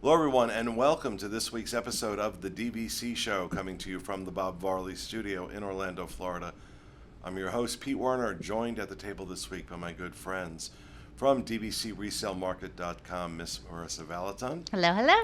Hello, everyone, and welcome to this week's episode of the DVC Show, coming to you from the Bob Varley Studio in Orlando, Florida. I'm your host, Pete Werner, joined at the table this week by my good friends from DVC Resale Market.com, Miss Marissa Valaton. Hello, hello.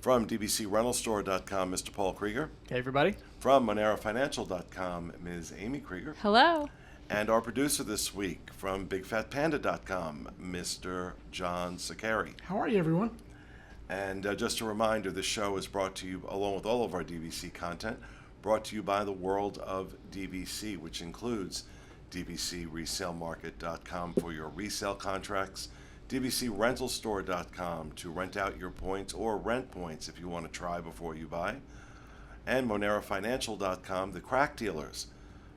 From DVCRentalStore.com, Mr. Paul Krieger. Hey, everybody. From MoneroFinancial.com, Ms. Amy Krieger. Hello. And our producer this week from BigFatPanda.com, Mr. John Sakari. How are you, everyone? And just a reminder, this show is brought to you, along with all of our DVC content, brought to you by the world of DVC, which includes DVCResaleMarket.com for your resale contracts, DVCRentalStore.com to rent out your points or rent points if you want to try before you buy, and MoneroFinancial.com, the crack dealers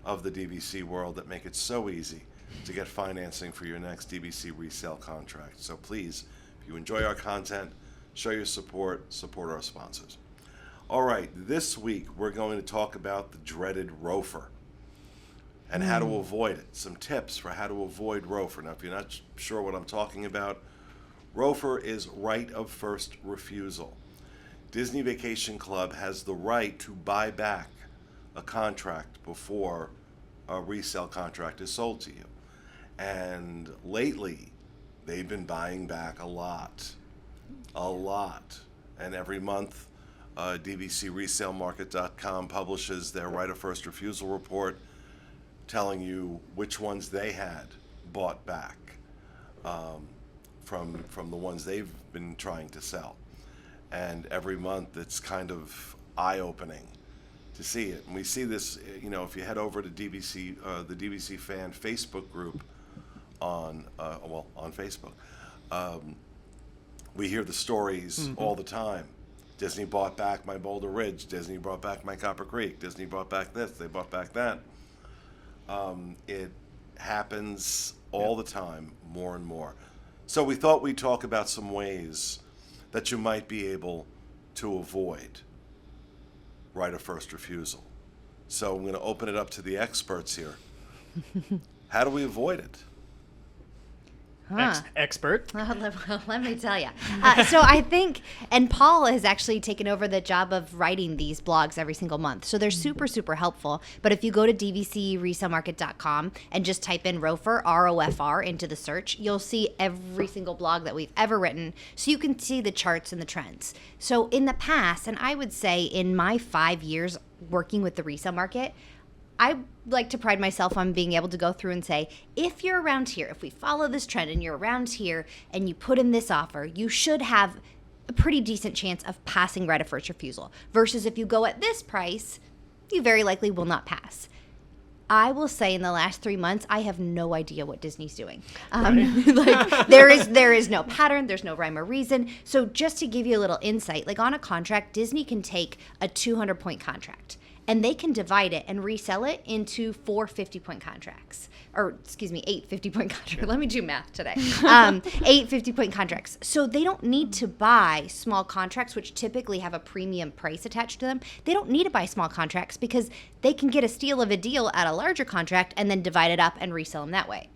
of the DVC world that make it so easy to get financing for your next DVC resale contract. So please, if you enjoy our content, show your support our sponsors. All right, this week we're going to talk about the dreaded ROFR and how to avoid it. Some tips for how to avoid ROFR. Now, if you're not sure what I'm talking about, ROFR is Right of First Refusal. Disney Vacation Club has the right to buy back a contract before a resale contract is sold to you. And lately, they've been buying back a lot. And every month, DVCResaleMarket.com publishes their Right of First Refusal report telling you which ones they had bought back from the ones they've been trying to sell. And every month, it's kind of eye-opening to see it. And we see this, if you head over to the DVC fan Facebook group on Facebook, we hear the stories all the time. Disney bought back my Boulder Ridge. Disney brought back my Copper Creek. Disney bought back this. They bought back that. It happens all the time, more and more. So we thought we'd talk about some ways that you might be able to avoid right of first refusal. So I'm going to open it up to the experts here. How do we avoid it? Expert. Let me tell you. So I think, and Paul has actually taken over the job of writing these blogs every single month. So they're super, super helpful. But if you go to DVCResaleMarket.com and just type in ROFR, ROFR, into the search, you'll see every single blog that we've ever written. So you can see the charts and the trends. So in the past, and I would say in my 5 years working with the resale market, I like to pride myself on being able to go through and say, if you're around here, if we follow this trend and you're around here and you put in this offer, you should have a pretty decent chance of passing right of first refusal. Versus if you go at this price, you very likely will not pass. I will say in the last 3 months, I have no idea what Disney's doing. There is no pattern, there's no rhyme or reason. So just to give you a little insight, like on a contract, Disney can take a 200-point contract and they can divide it and resell it into 4 50-point contracts. Or, 8 50-point contracts. Let me do math today. 8 50-point contracts. So they don't need to buy small contracts, which typically have a premium price attached to them. They don't need to buy small contracts because they can get a steal of a deal at a larger contract and then divide it up and resell them that way.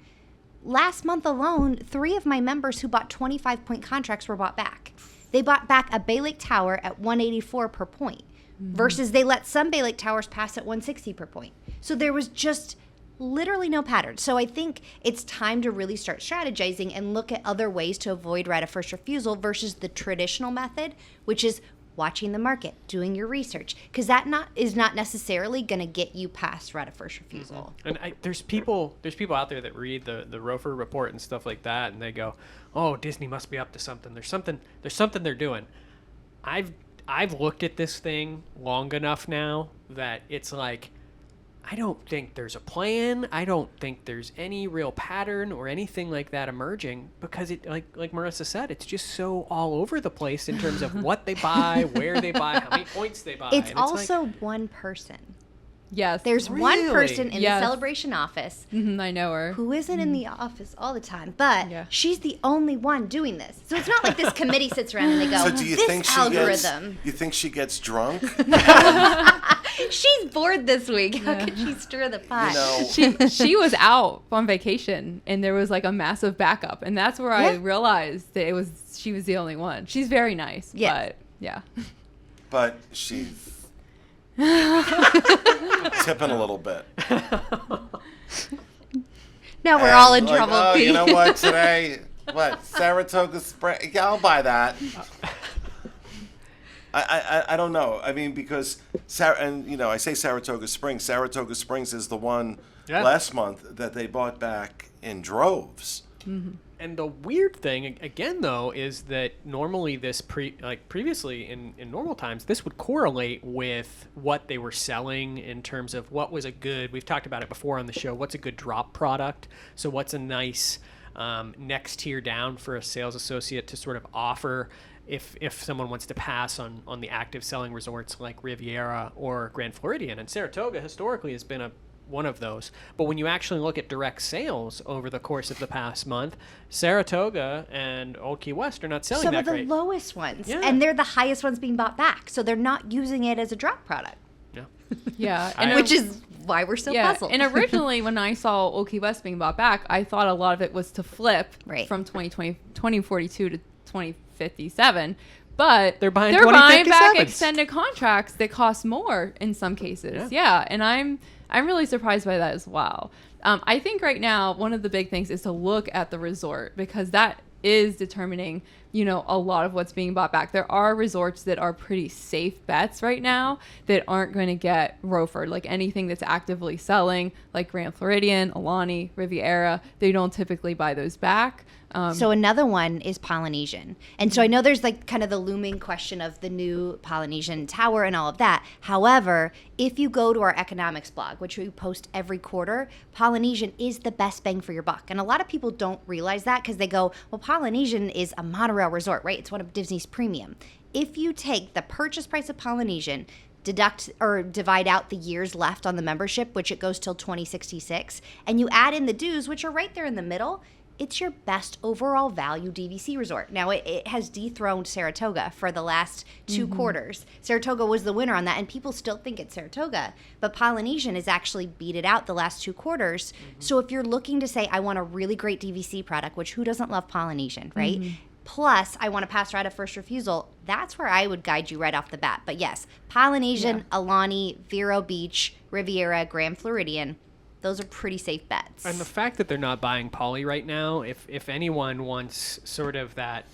Last month alone, 3 of my members who bought 25-point contracts were bought back. They bought back a Bay Lake Tower at $184 per point. Versus they let some Bay Lake Towers pass at $160 per point. So there was just literally no pattern. So I think it's time to really start strategizing and look at other ways to avoid right of first refusal versus the traditional method, which is watching the market, doing your research, because that is not necessarily going to get you past right of first refusal. And there's people out there that read the ROFR report and stuff like that, and they go, "Oh, Disney must be up to something. There's something they're doing." I've looked at this thing long enough now that it's like, I don't think there's a plan. I don't think there's any real pattern or anything like that emerging because it, like Marissa said, it's just so all over the place in terms of what they buy, where they buy, how many points they buy. It's also like, one person. Yes. There's one person in the celebration office. I know her. Who isn't in the office all the time, but she's the only one doing this. So it's not like this committee sits around and they go, so do you this think algorithm. You think she gets drunk? She's bored this week. How could she stir the pot? She was out on vacation and there was like a massive backup, and that's where I realized that she was the only one. She's very nice, but yeah. But she's tipping a little bit. Now we're all in like, trouble, oh, Pete. you know what, today, Saratoga Spring, yeah, I'll buy that. I don't know. I mean, because, I say Saratoga Springs. Saratoga Springs is the one last month that they bought back in droves. Mm-hmm. And the weird thing, again, though, is that normally previously in normal times, this would correlate with what they were selling in terms of what was we've talked about it before on the show, what's a good drop product. So what's a nice next tier down for a sales associate to sort of offer if someone wants to pass on the active selling resorts like Riviera or Grand Floridian. And Saratoga historically has been one of those. But when you actually look at direct sales over the course of the past month, Saratoga and Old Key West are not selling Some that of the great. lowest ones. Yeah. And they're the highest ones being bought back. So they're not using it as a drop product. Yeah. Yeah. Which is why we're so puzzled. And originally when I saw Old Key West being bought back, I thought a lot of it was to flip from 2042 to 2057. But they're buying back 2057s. extended contracts that cost more in some cases. Yeah. And I'm really surprised by that as well. I think right now one of the big things is to look at the resort, because that is determining, a lot of what's being bought back. There are resorts that are pretty safe bets right now that aren't going to get ROFR'd. Like anything that's actively selling, like Grand Floridian, Alani, Riviera, they don't typically buy those back. So another one is Polynesian. And so I know there's like kind of the looming question of the new Polynesian tower and all of that. However, if you go to our economics blog, which we post every quarter, Polynesian is the best bang for your buck. And a lot of people don't realize that because they go, well, Polynesian is a monorail resort, right? It's one of Disney's premium. If you take the purchase price of Polynesian, deduct or divide out the years left on the membership, which it goes till 2066, and you add in the dues, which are right there in the middle, it's your best overall value DVC resort. Now, it has dethroned Saratoga for the last two quarters. Saratoga was the winner on that, and people still think it's Saratoga. But Polynesian has actually beat it out the last 2 quarters. So if you're looking to say, I want a really great DVC product, which who doesn't love Polynesian, right? Plus, I want to pass right of first refusal, that's where I would guide you right off the bat. But yes, Polynesian, Alani, Vero Beach, Riviera, Grand Floridian, those are pretty safe bets. And the fact that they're not buying Poly right now, if anyone wants sort of that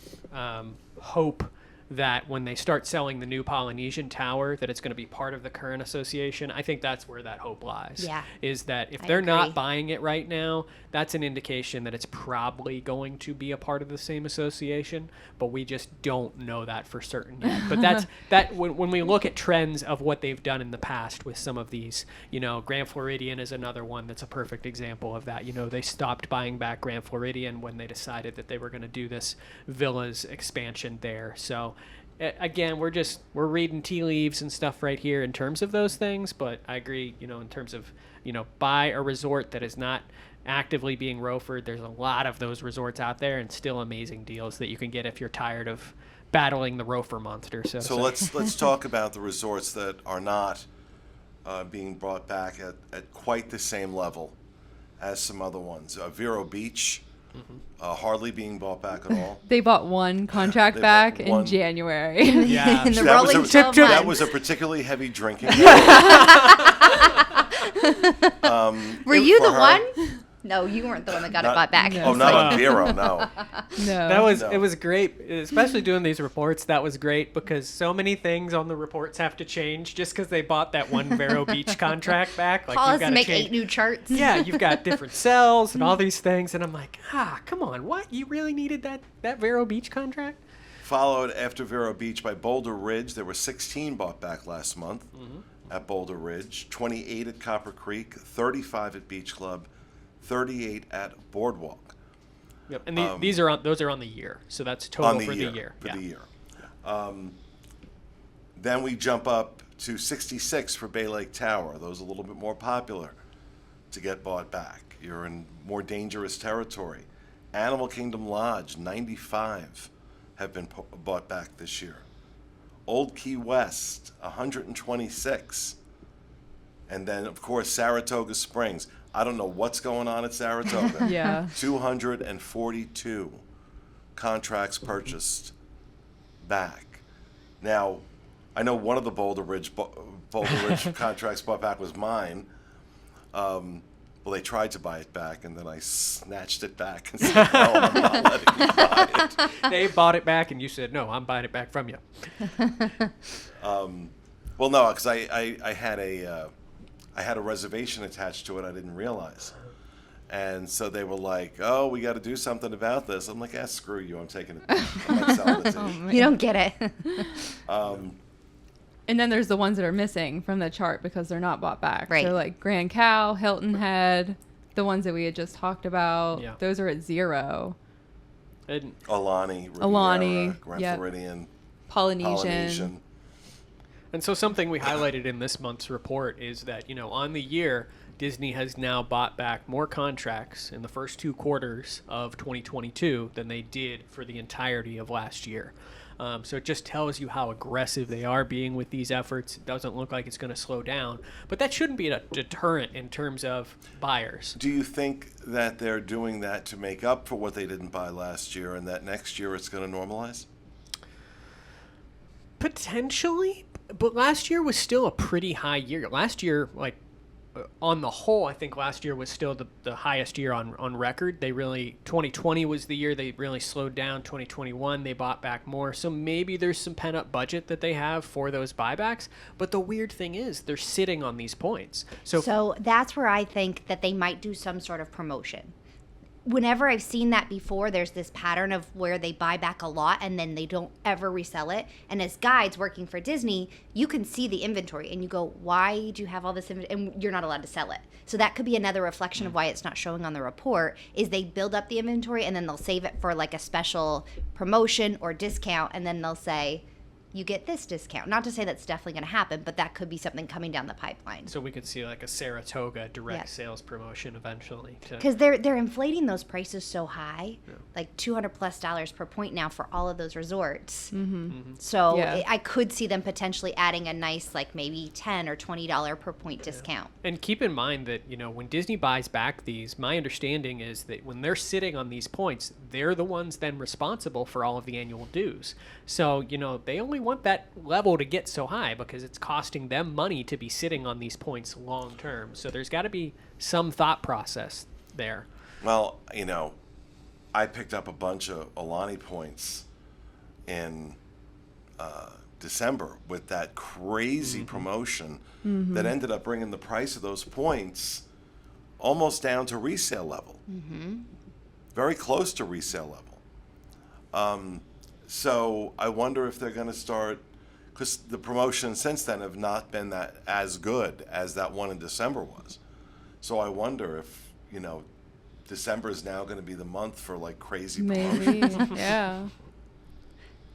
hope that when they start selling the new Polynesian tower, that it's going to be part of the current association, I think that's where that hope lies. Yeah. Is that if I they're agree. not buying it right now, that's an indication that it's probably going to be a part of the same association, but we just don't know that for certain yet. But when we look at trends of what they've done in the past with some of these, Grand Floridian is another one that's a perfect example of that. They stopped buying back Grand Floridian when they decided that they were going to do this villas expansion there. So again, we're reading tea leaves and stuff right here in terms of those things, but I agree, in terms of, buy a resort that is not actively being ROFR'd. There's a lot of those resorts out there, and still amazing deals that you can get if you're tired of battling the ROFR monster. So let's talk about the resorts that are not being brought back at quite the same level as some other ones. Vero Beach, hardly being bought back at all. They bought one contract They back bought in one. January. yeah. In the That was rolling a- 12 that months. was a particularly heavy drinking. Were you for the her. one? No, you weren't the one that got it bought back. No. Oh, not on Vero, no. No. It was great, especially doing these reports. That was great because so many things on the reports have to change just because they bought that one Vero Beach contract back. Like Call you've us got to to make change. 8 new charts. Yeah, you've got different cells and all these things, and I'm like, come on, what? You really needed that Vero Beach contract? Followed after Vero Beach by Boulder Ridge. There were 16 bought back last month at Boulder Ridge, 28 at Copper Creek, 35 at Beach Club, 38 at Boardwalk. Yep, and those are on the year, so that's total On the for year, the year. For the year. Then we jump up to 66 for Bay Lake Tower. Those are a little bit more popular to get bought back. You're in more dangerous territory. Animal Kingdom Lodge, 95 have been bought back this year. Old Key West, 126 And then, of course, Saratoga Springs. I don't know what's going on at Saratoga. Yeah. 242 contracts purchased back. Now, I know one of the Boulder Ridge contracts bought back was mine. Well, they tried to buy it back, and then I snatched it back and said, "No, I'm not letting you buy it." They bought it back, and you said, "No, I'm buying it back from you." Well, no, because I had a reservation attached to it. I didn't realize, and so they were like, "Oh, we got to do something about this." I'm like, "Ah, screw you! I'm taking it. I'm not selling it to you." You don't get it. And then there's the ones that are missing from the chart because they're not bought back. Right. So like Grand Cow, Hilton Head, the ones that we had just talked about, Yeah. those are at 0. And Alani, Riviera, Alani, Grand yep. Floridian, Polynesian. And so something we highlighted in this month's report is that, on the year, Disney has now bought back more contracts in the first 2 quarters of 2022 than they did for the entirety of last year. So it just tells you how aggressive they are being with these efforts. It doesn't look like it's going to slow down. But that shouldn't be a deterrent in terms of buyers. Do you think that they're doing that to make up for what they didn't buy last year, and that next year it's going to normalize? Potentially, but last year was still a pretty high year. Last year, on the whole, I think last year was still the highest year on record. 2020 was the year they really slowed down. 2021, they bought back more. So maybe there's some pent-up budget that they have for those buybacks. But the weird thing is they're sitting on these points. So that's where I think that they might do some sort of promotion. Whenever I've seen that before, there's this pattern of where they buy back a lot and then they don't ever resell it. And as guides working for Disney, you can see the inventory and you go, why do you have all this inventory? And you're not allowed to sell it. So that could be another reflection of why it's not showing on the report, is they build up the inventory and then they'll save it for like a special promotion or discount. And then they'll say, you get this discount. Not to say that's definitely going to happen, but that could be something coming down the pipeline. So we could see like a Saratoga direct Yeah. sales promotion eventually. Because they're inflating those prices so high, like $200+ per point now for all of those resorts. So Yeah. I could see them potentially adding a nice, like maybe $10 or $20 per point discount. And keep in mind that, when Disney buys back these, my understanding is that when they're sitting on these points, they're the ones then responsible for all of the annual dues. So, they only want that level to get so high because it's costing them money to be sitting on these points long term. So there's got to be some thought process there. Well, I picked up a bunch of Alani points in December with that crazy promotion that ended up bringing the price of those points almost down to resale level. Very close to resale level. So I wonder if they're going to start, because the promotions since then have not been that as good as that one in December was. So I wonder if, December is now going to be the month for like crazy promotions. Maybe, yeah.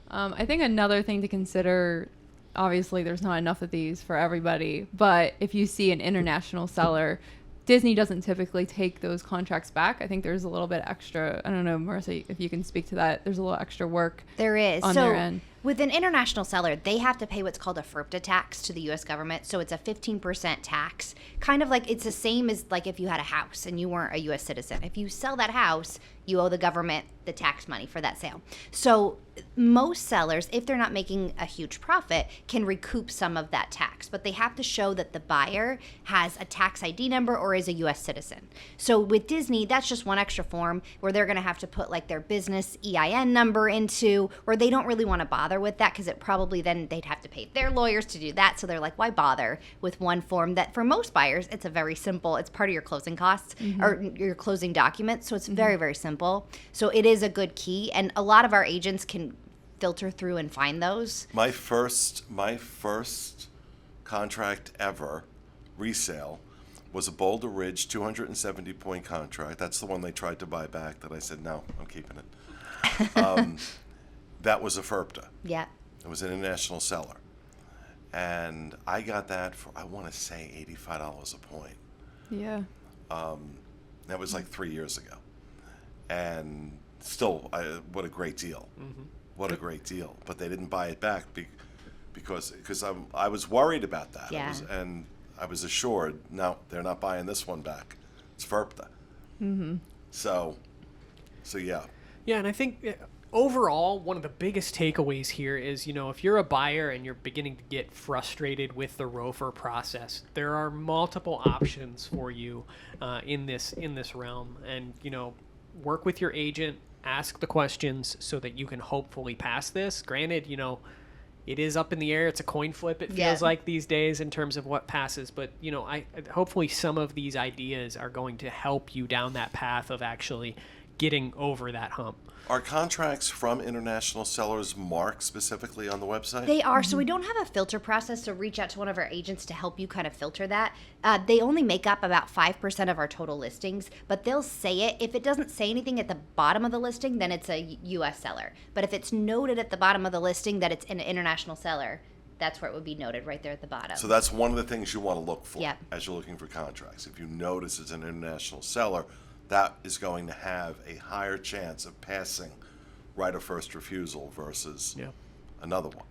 I think another thing to consider, obviously there's not enough of these for everybody, but if you see an international seller, Disney doesn't typically take those contracts back. I think there's a little bit extra. I don't know, Marissa, if you can speak to that. There's a little extra work. There is. On so their end. with an international seller, they have to pay what's called a FERPTA tax to the U.S. government. So it's a 15% tax. Kind of like it's the same as like if you had a house and you weren't a U.S. citizen. If you sell that house, you owe the government the tax money for that sale. So most sellers, if they're not making a huge profit, can recoup some of that tax. But they have to show that the buyer has a tax ID number or is a U.S. citizen. So with Disney, that's just one extra form where they're going to have to put like their business EIN number into, or they don't really want to bother with that because it probably then they'd have to pay their lawyers to do that. So they're like, why bother with one form that for most buyers, it's a very simple, it's part of your closing costs or your closing documents. So it's very, very simple. So it is a good key. And a lot of our agents can filter through and find those. My first contract ever, resale, was a Boulder Ridge 270 point contract. That's the one they tried to buy back that I said, no, I'm keeping it. That was a FERPTA. Yeah. It was an international seller. And I got that for, I want to say, $85 a point. Yeah. That was like 3 years ago. And still, what a great deal. What a great deal. But they didn't buy it back because I was worried about that. Yeah. I was assured, no, they're not buying this one back. It's FERPTA. So yeah. Yeah, and I think overall, one of the biggest takeaways here is, if you're a buyer and you're beginning to get frustrated with the ROFR process, there are multiple options for you in this realm. And, work with your agent, ask the questions so that you can hopefully pass this. Granted, it is up in the air. It's a coin flip, it feels like these days in terms of what passes. But, I hopefully some of these ideas are going to help you down that path of actually getting over that hump. Are contracts from international sellers marked specifically on the website? They are. So we don't have a filter process, so reach out to one of our agents to help you kind of filter that. They only make up about 5% of our total listings, but they'll say it. If it doesn't say anything at the bottom of the listing, then it's a U.S. seller. But if it's noted at the bottom of the listing that it's an international seller, that's where it would be noted, right there at the bottom. So that's one of the things you want to look for Yep. as you're looking for contracts. If you notice it's an international seller, that is going to have a higher chance of passing right of first refusal versus another one.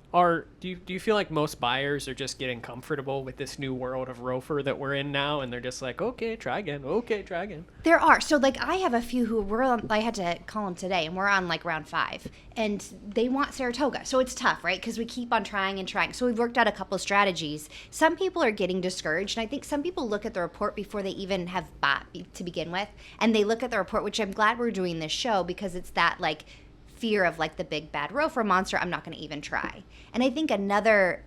Do you feel like most buyers are just getting comfortable with this new world of ROFR that we're in now, and they're just like, okay, try again. Okay, try again. There are. So, I have a few who were on, I had to call them today, and we're on, round 5. And they want Saratoga. So, it's tough, right? Because we keep on trying and trying. So, we've worked out a couple of strategies. Some people are getting discouraged, and I think some people look at the report before they even have bought to begin with. And they look at the report, which I'm glad we're doing this show, because it's that, fear of the big bad ROFR monster. I'm not going to even try. And I think another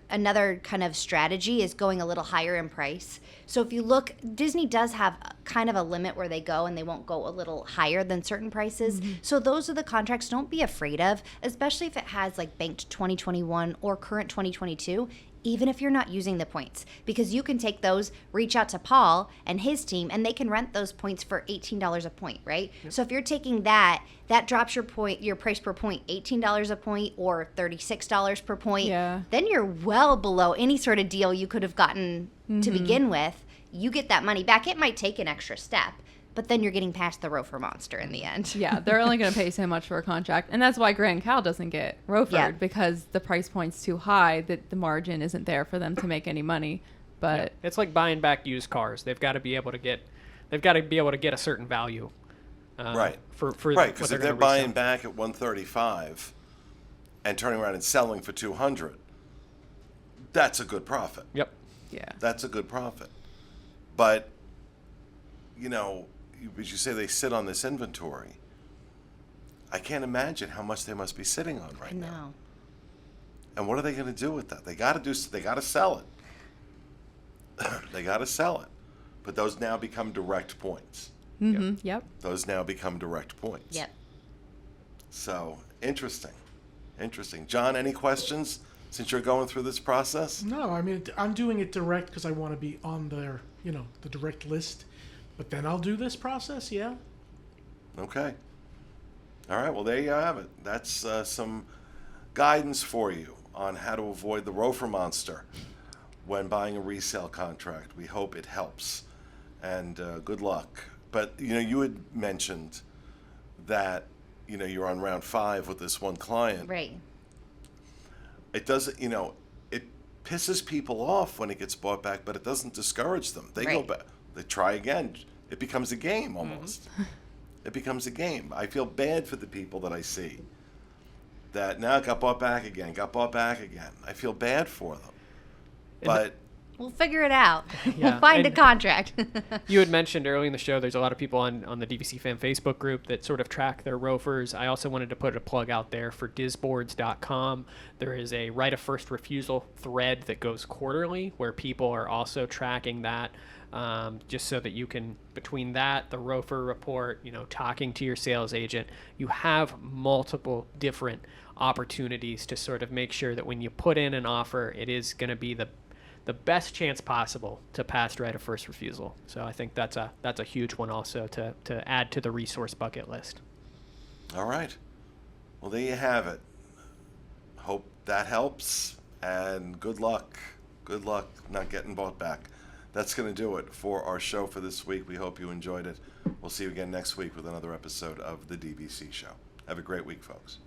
kind of strategy is going a little higher in price. So if you look, Disney does have kind of a limit where they go, and they won't go a little higher than certain prices. So those are the contracts don't be afraid of, especially if it has banked 2021 or current 2022. Even if you're not using the points, because you can take those, reach out to Paul and his team, and they can rent those points for $18 a point, right? Yep. So if you're taking that drops your price per point, $18 a point or $36 per point. Yeah. Then you're well below any sort of deal you could have gotten to begin with. You get that money back. It might take an extra step, but then you're getting past the ROFR monster in the end. Yeah, they're only going to pay so much for a contract. And that's why Grand Cal doesn't get ROFR'd, because the price point's too high that the margin isn't there for them to make any money. But it's like buying back used cars. They've got to be able to get a certain value. Right. For right, because if they're buying resell. back at 135 and turning around and selling for 200, that's a good profit. Yep. yeah. That's a good profit. But, as you say, they sit on this inventory. I can't imagine how much they must be sitting on right now. No. And what are they going to do with that? They got to sell it. They got to sell it. But those now become direct points. Yep. Those now become direct points. Yep. So, interesting. John, any questions since you're going through this process? No, I mean, I'm doing it direct because I want to be on their, the direct list. But then I'll do this process, yeah. Okay. All right, well, there you have it. That's some guidance for you on how to avoid the ROFR monster when buying a resale contract. We hope it helps, and good luck. But, you had mentioned that, you're on round 5 with this one client. Right. It doesn't, it pisses people off when it gets bought back, but it doesn't discourage them. They go Right. back. They try again. It becomes a game almost. It becomes a game. I feel bad for the people that I see that now got bought back again. I feel bad for them. But We'll figure it out. Yeah, We'll find a and- contract. You had mentioned early in the show there's a lot of people on the DVC fan Facebook group that sort of track their ROFRs. I also wanted to put a plug out there for disboards.com. There is a right of first refusal thread that goes quarterly where people are also tracking that, just so that you can, between that, the ROFR report, talking to your sales agent, you have multiple different opportunities to sort of make sure that when you put in an offer, it is going to be the best chance possible to pass right of first refusal. So I think that's a huge one also to add to the resource bucket list. all right. Well, there you have it. Hope that helps, and good luck. Good luck not getting bought back. That's going to do it for our show for this week. We hope you enjoyed it. We'll see you again next week with another episode of the DVC Show. Have a great week, folks.